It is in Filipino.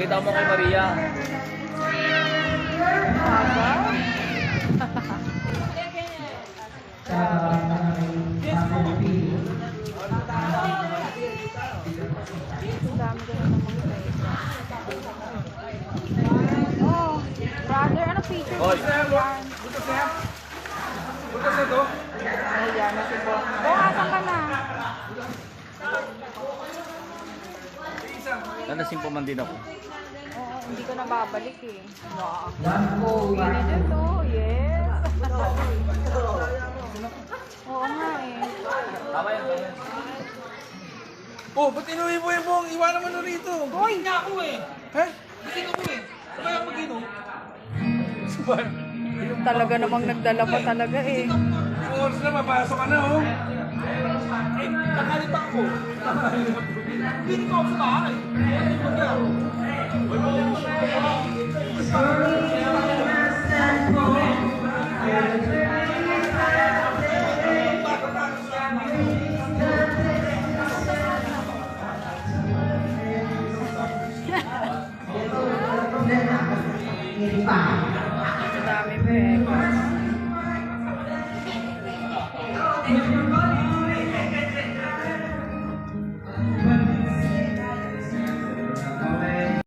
Pakita mo kay Maria. Haba? Dami ko naman mga pesa. Oh, brother, ano picture mo Hoy. yan? Butas na to? Ayan, na si Bong. Bong, asan ka na? Nanasimpo man din ako. Oo, hindi ko na babalik eh. Wow. Oh, yun na dyan to. Yes. Oo nga eh. Tama yan, tama yan. Oh, ba't inuwi mo yung buong iwanan mo na rito? Hoy! Hindi ako eh. Ha? Hindi ako eh. Sabay ako mag-inom. Sabay. Talaga namang nagdala pa talaga eh. Ang oras na, mapasok ka na oh. Eh, takali pa ako. Hindi ko ako sa bahay. Ang dami peka.